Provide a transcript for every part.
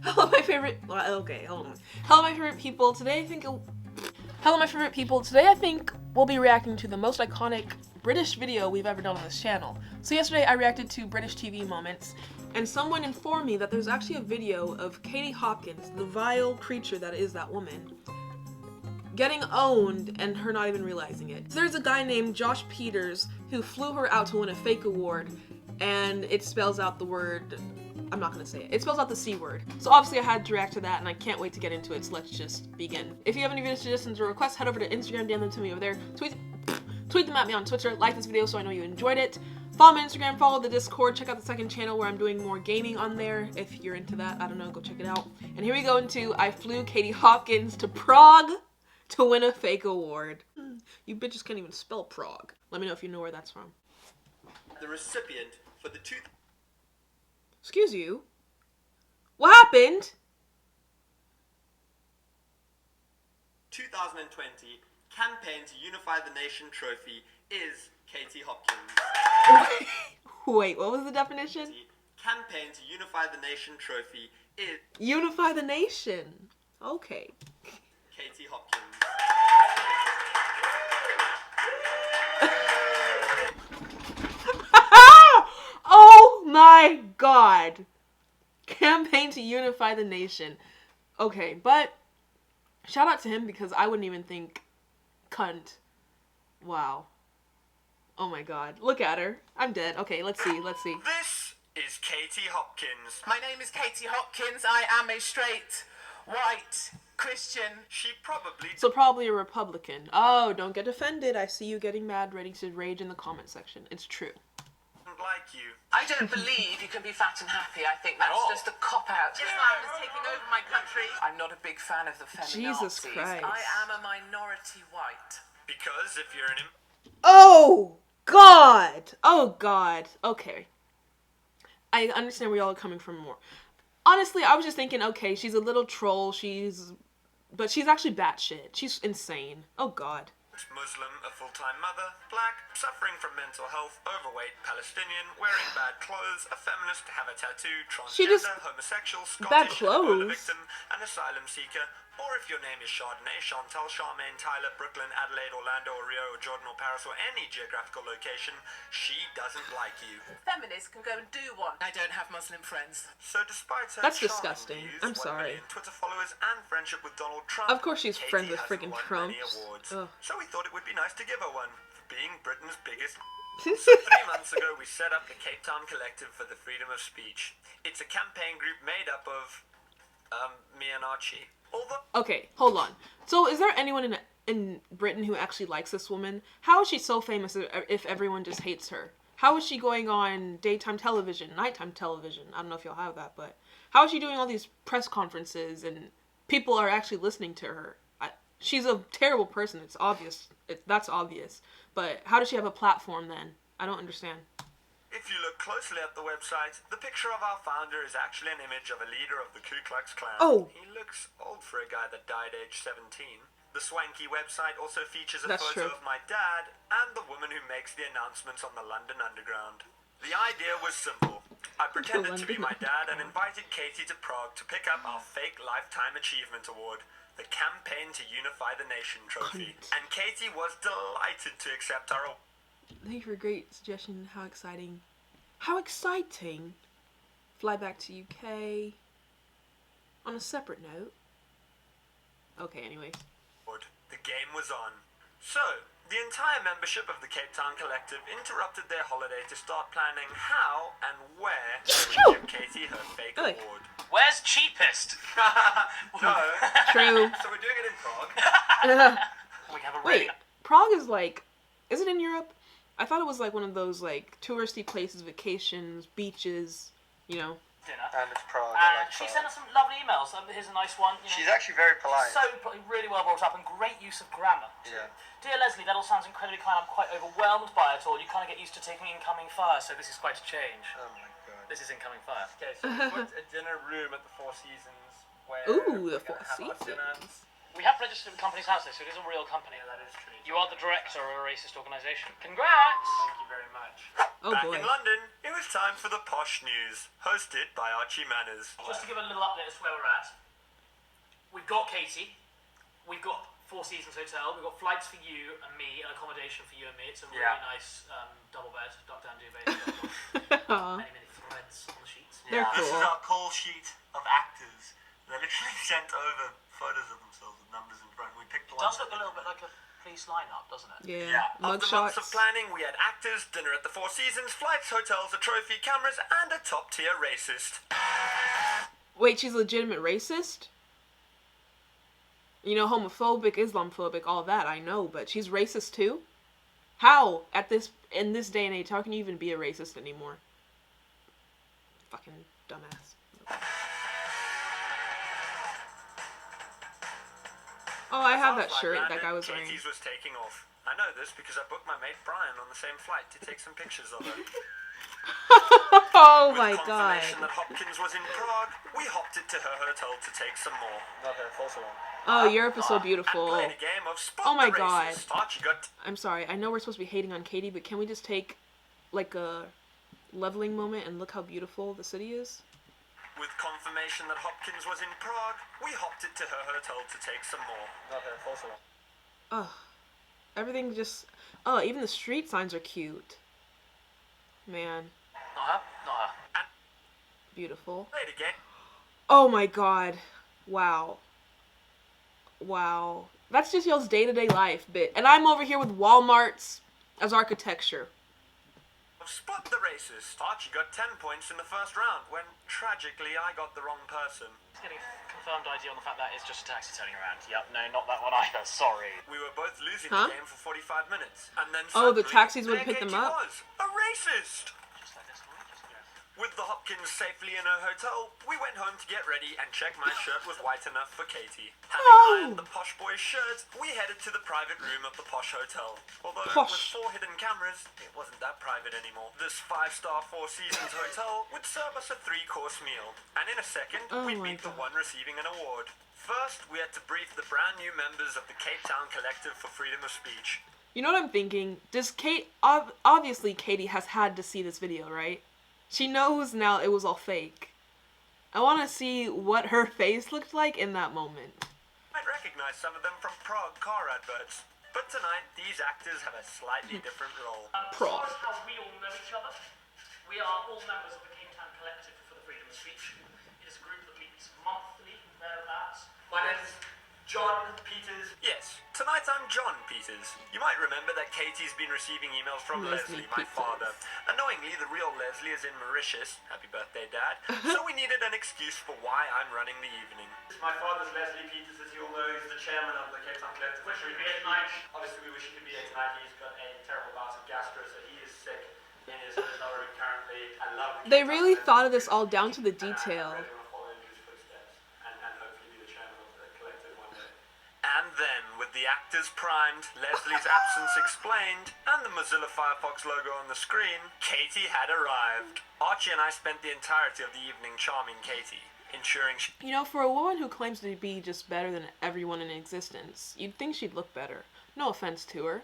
Hello, my favorite. Okay, hold on. Hello, my favorite people. Hello, my favorite people. Today, I think we'll be reacting to the most iconic British video we've ever done on this channel. So yesterday, I reacted to British TV moments, and someone informed me that there's actually a video of Katie Hopkins, the vile creature that is that woman, getting owned and her not even realizing it. There's a guy named Josh Peters who flew her out to win a fake award, and it spells out the word. I'm not gonna say it. It spells out the C word. So obviously I had to react to that, and I can't wait to get into it, so let's just begin. If you have any video suggestions or requests, head over to Instagram, DM them to me over there. Tweet them at me on Twitter, like this video so I know you enjoyed it. Follow me on Instagram, follow the Discord, check out the second channel where I'm doing more gaming on there. If you're into that, I don't know, go check it out. And here we go into I flew Katie Hopkins to Prague to win a fake award. You bitches can't even spell Prague. Let me know if you know where that's from. The recipient for the Excuse you? What happened? 2020 Campaign to Unify the Nation trophy is Katie Hopkins. Wait, what was the definition? Campaign to Unify the Nation trophy is Unify the nation. Okay. Katie Hopkins. Oh my god. Campaign to unify the nation. Okay, but shout out to him because I wouldn't even think cunt. Wow. Oh my god. Look at her. I'm dead. Okay, let's see. This is Katie Hopkins. My name is Katie Hopkins. I am a straight, white, Christian. Probably a Republican. Oh, don't get offended. I see you getting mad, ready to rage in the comment section. It's true. Like you. I don't believe you can be fat and happy. I think that's just a cop-out. Islam is taking over my country. I'm not a big fan of the feminazis. Jesus Christ. I am a minority white. Because if you're an Oh god. Oh god. Okay. I understand where y'all are coming from more. Honestly, I was just thinking, okay, she's a little troll, but she's actually batshit. She's insane. Oh god. Muslim, a full-time mother, black, suffering from mental health, overweight, Palestinian, wearing bad clothes, a feminist, have a tattoo, transgender, homosexual, bad Scottish, clothes. a victim, an asylum seeker, or if your name is Chardonnay, Chantal, Charmaine, Tyler, Brooklyn, Adelaide, Orlando, or Rio, or Jordan, or Paris, or any geographical location, she doesn't like you. Feminists can go and do one. I don't have Muslim friends. So despite her That's charming disgusting. views, I'm 1 sorry. million Twitter followers, and friendship with Donald Trump, Of course she's friends with Katie friggin' hasn't Trump. won many awards. Ugh. So we thought it would be nice to give her one for being Britain's biggest. So 3 months ago, we set up the Cape Town Collective for the Freedom of Speech. It's a campaign group made up of, me and Archie. Okay, hold on. So is there anyone in Britain who actually likes this woman? How is she so famous if everyone just hates her? How is she going on daytime television, nighttime television? I don't know if y'all have that, but how is she doing all these press conferences and people are actually listening to her? She's a terrible person. It's obvious. That's obvious. But how does she have a platform then? I don't understand. If you look closely at the website, the picture of our founder is actually an image of a leader of the Ku Klux Klan. Oh. He looks old for a guy that died age 17. The swanky website also features a That's photo true. of my dad and the woman who makes the announcements on the London Underground. The idea was simple. I pretended to be my dad and invited Katie to Prague to pick up our fake Lifetime Achievement Award, the Campaign to Unify the Nation trophy. And Katie was delighted to accept our award. Thank you for a great suggestion. How exciting. How exciting. Fly back to UK. On a separate note. Okay, anyways. The game was on. So, the entire membership of the Cape Town Collective interrupted their holiday to start planning how and where to give Katie her fake award. Where's cheapest? No. True. So we're doing it in Prague. We have a Wait, Prague is like, is it in Europe? I thought it was like one of those like touristy places, vacations, beaches, you know. dinner. And it's Prague. And she sent us some lovely emails. Here's a nice one. You know, She's actually very polite. really well brought up and great use of grammar. Too. Yeah. Dear Leslie, that all sounds incredibly kind. I'm quite overwhelmed by it all. You kind of get used to taking incoming fire, so this is quite a change. Oh my god. This is incoming fire. Okay, so we booked a dinner room at the Four Seasons where Ooh, the we're gonna Four have our dinner. Seasons. We have registered with Companies House, so it is a real company. Yeah, that is true. You are the director of a racist organisation. Congrats! Thank you very much. Oh Back boy. in London, it was time for the Posh News, hosted by Archie Manners. Just to give a little update as to where we're at. We've got Katie. We've got Four Seasons Hotel. We've got flights for you and me, and accommodation for you and me. It's a really nice double bed, duck down duvet. Many threads on the sheets. They're This cool. is our call sheet of actors. They literally sent over photos of themselves with numbers in front. We picked one. It does look a little bit like a police lineup, doesn't it? Yeah. After months Mugshots. of planning, we had actors, dinner at the Four Seasons, flights, hotels, a trophy, cameras, and a top-tier racist. Wait, she's a legitimate racist? You know, homophobic, Islamophobic, all that, I know, but she's racist too? How, in this day and age, how can you even be a racist anymore? Fucking dumbass. Oh, I have that shirt that guy was wearing. Katie's was taking off. I know this because I booked my mate Brian on the same flight to take some pictures of her. Oh With my god. confirmation that Hopkins was in Prague, we hopped it to her hotel to take some more. Not her, false alarm. Oh, Europe is so And beautiful. played a game of Spot Oh my the god. Racist. Archie got I'm sorry, I know we're supposed to be hating on Katie, but can we just take, like, a leveling moment and look how beautiful the city is? With confirmation that Hopkins was in Prague, we hopped it to her hotel to take some more. Not her, false alarm. Ugh. Everything just... Oh, even the street signs are cute. Man. Not her, not her. Beautiful. Played a game. Oh my god. Wow. Wow. That's just y'all's day-to-day life, bit. And I'm over here with Walmart's as architecture. Spot the Racist. Archie got 10 points in the first round when, tragically, I got the wrong person. Getting a confirmed idea on the fact that it's just a taxi turning around. Yep, no, not that one either, sorry. We were both losing Huh? the game for 45 minutes. And then Oh, the suddenly, taxis would there pick them Katie up? was, a racist. Just like this one, just yes. With the Hopkins safely in her hotel, we went home to get ready and check my shirt was white enough for Katie. Having Oh. ironed the Posh Boy's shirt, we headed to the private room of the Posh Hotel. Although Posh. with 4 hidden cameras, it wasn't that private anymore. This 5-star Four Seasons hotel would serve us a 3-course meal. And in a second, Oh we'd my meet the God. one receiving an award. First, we had to brief the brand new members of the Cape Town Collective for Freedom of Speech. You know what I'm thinking? Does Kate... Obviously, Katie has had to see this video, right? She knows now it was all fake. I want to see what her face looked like in that moment. I'd recognize some of them from Prague car adverts. But tonight, these actors have a slightly different role. As far as how we all know each other, we are all members of the Cape Town Collective for the Freedom of Speech. It is a group that meets monthly, thereabouts. My name's John Peters. Yes, tonight I'm John Peters. You might remember that Katie's been receiving emails from Leslie Leslie, my Peters. father. Annoyingly, the real Leslie is in Mauritius. Happy birthday, Dad. So we needed an excuse for why I'm running the evening. My father's Leslie Peters, as you all know, is the chairman of the Cape Town Collective. Wish he could be here tonight. Obviously, we wish he could be here tonight. He's got a terrible bout of gastro, so he is sick in his hotel room currently. I love the They Cape Town really Collective. thought of this all down to the And I detail. really want to follow in his footsteps and hopefully be the chairman of the collective one day. And then, with the actors primed, Leslie's absence explained, and the Mozilla Firefox logo on the screen, Katie had arrived. Archie and I spent the entirety of the evening charming Katie, ensuring she You know, for a woman who claims to be just better than everyone in existence, you'd think she'd look better. No offense to her.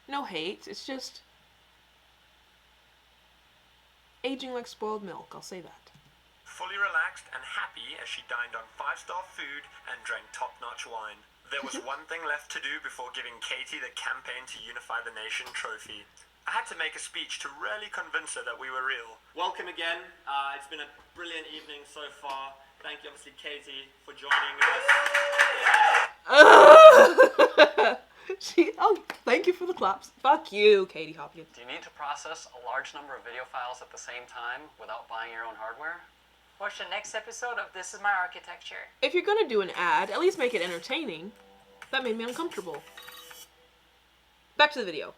No hate. It's just... aging like spoiled milk, I'll say that. fully relaxed and happy as she dined on 5-star food and drank top-notch wine. There was one thing left to do before giving Katie the Campaign to Unify the Nation trophy. I had to make a speech to really convince her that we were real. Welcome again. It's been a brilliant evening so far. Thank you, obviously, Katie, for joining us. Thank you for the claps. Fuck you, Katie Hopkins. Do you need to process a large number of video files at the same time without buying your own hardware? Watch the next episode of This Is My Architecture. If you're gonna do an ad, at least make it entertaining. That made me uncomfortable. Back to the video.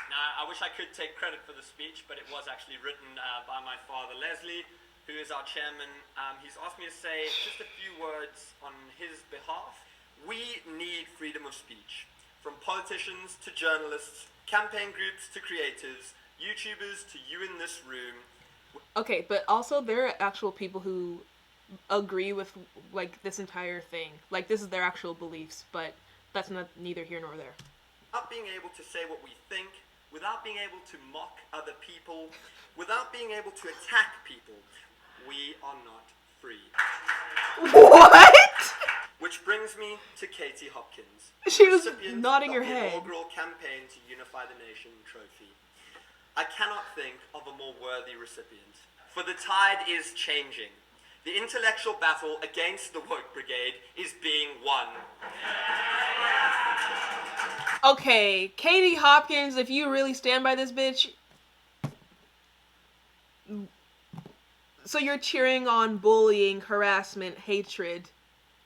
Now, I wish I could take credit for the speech, but it was actually written by my father, Leslie, who is our chairman. He's asked me to say just a few words on his behalf. We need freedom of speech. From politicians to journalists, campaign groups to creators, YouTubers to you in this room, Okay, but also there are actual people who agree with, like, this entire thing. Like, this is their actual beliefs, but that's neither here nor there. Without being able to say what we think, without being able to mock other people, without being able to attack people, we are not free. What? Which brings me to Katie Hopkins. She was recipient nodding her of the head. inaugural campaign to unify the nation trophy. I cannot think of a more worthy recipient. For the tide is changing. The intellectual battle against the woke brigade is being won. Okay, Katie Hopkins, if you really stand by this bitch... So you're cheering on bullying, harassment, hatred.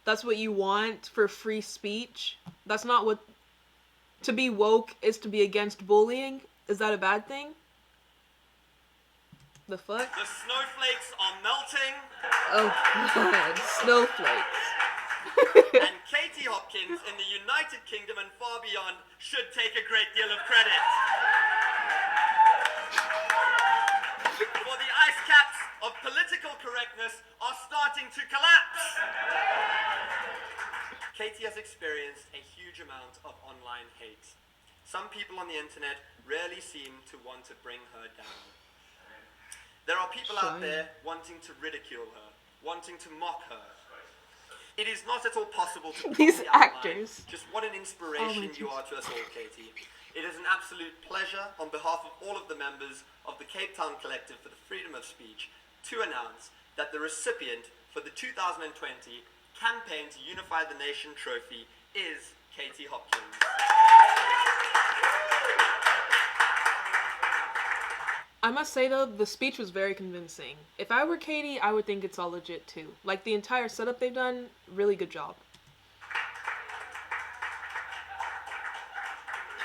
That's what you want for free speech? That's not what... To be woke is to be against bullying? Is that a bad thing? The fuck? The snowflakes are melting. Oh god, snowflakes. And Katie Hopkins in the United Kingdom and far beyond should take a great deal of credit. For the ice caps of political correctness are starting to collapse. Katie has experienced a huge amount of online hate. Some people on the internet rarely seem to want to bring her down. There are people out there wanting to ridicule her, wanting to mock her. It is not at all possible to These properly outline actors. just what an inspiration you are to us all, Katie. It is an absolute pleasure on behalf of all of the members of the Cape Town Collective for the Freedom of Speech to announce that the recipient for the 2020 Campaign to Unify the Nation trophy is Katie Hopkins. I must say though, the speech was very convincing. If I were Katie, I would think it's all legit too. Like, the entire setup they've done, really good job.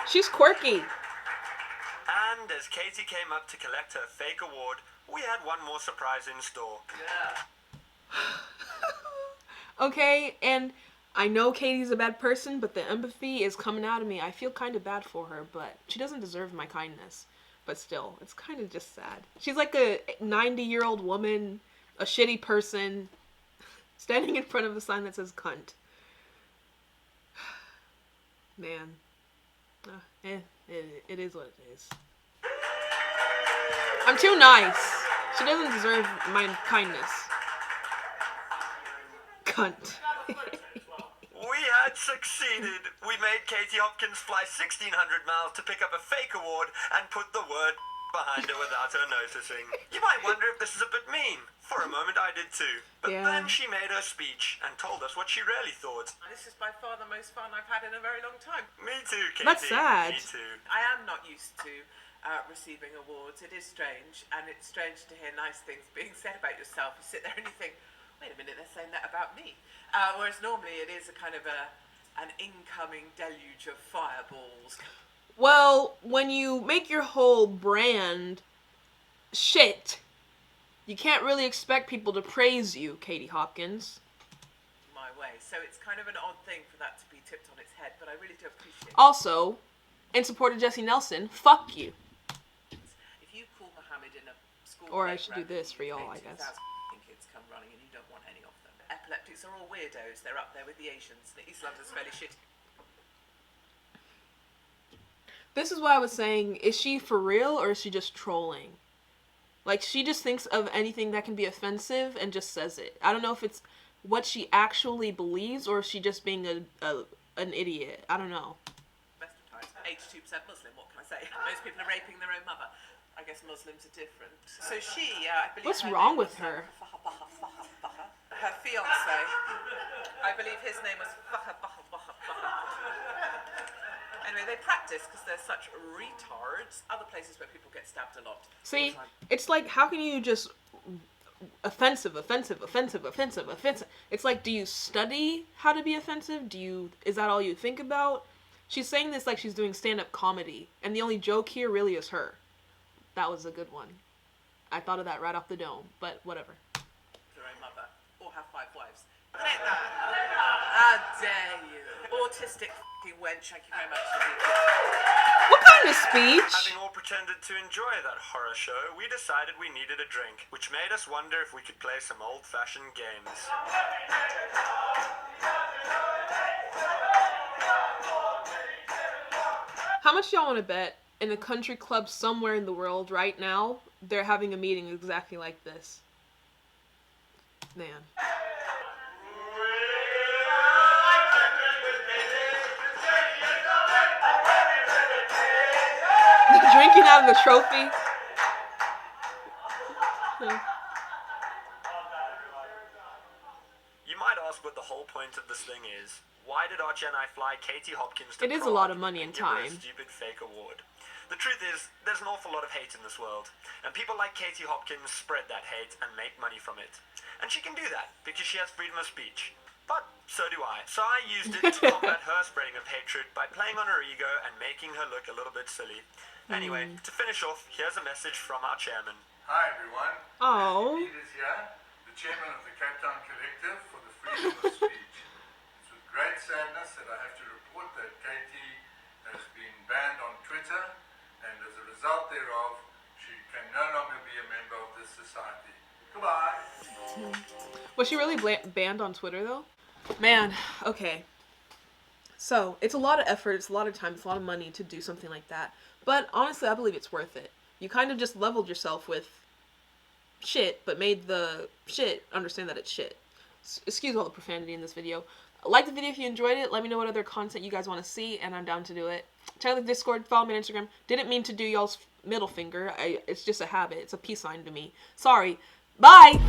She's quirky. And as Katie came up to collect her fake award, we had one more surprise in store. Okay, and I know Katie's a bad person, but the empathy is coming out of me. I feel kind of bad for her, but she doesn't deserve my kindness. But still, it's kind of just sad. She's like a 90-year-old woman, a shitty person, standing in front of a sign that says cunt. Man. It is what it is. I'm too nice. She doesn't deserve my kindness. Cunt. We had succeeded. We made Katie Hopkins fly 1,600 miles to pick up a fake award and put the word behind her without her noticing. You might wonder if this is a bit mean. For a moment I did too. But then she made her speech and told us what she really thought. This is by far the most fun I've had in a very long time. Me too, Katie. That's sad. Me too. I am not used to receiving awards. It is strange, and it's strange to hear nice things being said about yourself. You sit there and you think, wait a minute, they're saying that about me. Whereas normally it is a kind of an incoming deluge of fireballs. Well, when you make your whole brand shit, you can't really expect people to praise you, Katie Hopkins. My way. So it's kind of an odd thing for that to be tipped on its head, but I really do appreciate it. Also, in support of Jesse Nelson, fuck you. If you call Mohammed in a school Or I should do playground this for y'all, I guess. 2,000 kids come running and you don't want any of them. Epileptics are all weirdos. They're up there with the Asians. The East London's fairly shitty. This is why I was saying, is she for real or is she just trolling? Like, she just thinks of anything that can be offensive and just says it. I don't know if it's what she actually believes or if she just being an idiot. I don't know. Best of times. 82% Muslim, what can I say? Most people are raping their own mother. I guess Muslims are different. So she, I believe... What's her wrong name with was, her? Her fiancé, I believe his name was Anyway, they practice because they're such retards. Other places where people get stabbed a lot. See, it's like, how can you just offensive? It's like, do you study how to be offensive? Is that all you think about? She's saying this like she's doing stand-up comedy, and the only joke here really is her. That was a good one. I thought of that right off the dome, but whatever. Their own mother, or have 5 wives. Take that. How dare you? Or autistic f***ing wench. Thank you very much. What kind of speech? Having all pretended to enjoy that horror show, we decided we needed a drink, which made us wonder if we could play some old-fashioned games. How much y'all want to bet in a country club somewhere in the world right now, they're having a meeting exactly like this? Man. Drinking out of the trophy. You might ask what the whole point of this thing is. Why did Archie and I fly Katie Hopkins to It is a Prague lot of money and give her a time. stupid fake award? The truth is, there's an awful lot of hate in this world, and people like Katie Hopkins spread that hate and make money from it. And she can do that, because she has freedom of speech. But so do I. So I used it to combat her spreading of hatred by playing on her ego and making her look a little bit silly. Anyway, to finish off, here's a message from our chairman. Hi everyone. Oh. Pete is here, the chairman of the Cape Town Collective for the Freedom of Speech. It's with great sadness that I have to report that Katie has been banned on Twitter, and as a result thereof, she can no longer be a member of this society. Goodbye. Was she really banned on Twitter, though? Man, okay. So, it's a lot of effort, it's a lot of time, it's a lot of money to do something like that. But honestly, I believe it's worth it. You kind of just leveled yourself with shit, but made the shit understand that it's shit. Excuse all the profanity in this video. Like the video if you enjoyed it. Let me know what other content you guys want to see, and I'm down to do it. Check out the Discord, follow me on Instagram. Didn't mean to do y'all's middle finger. It's just a habit. It's a peace sign to me. Sorry. Bye!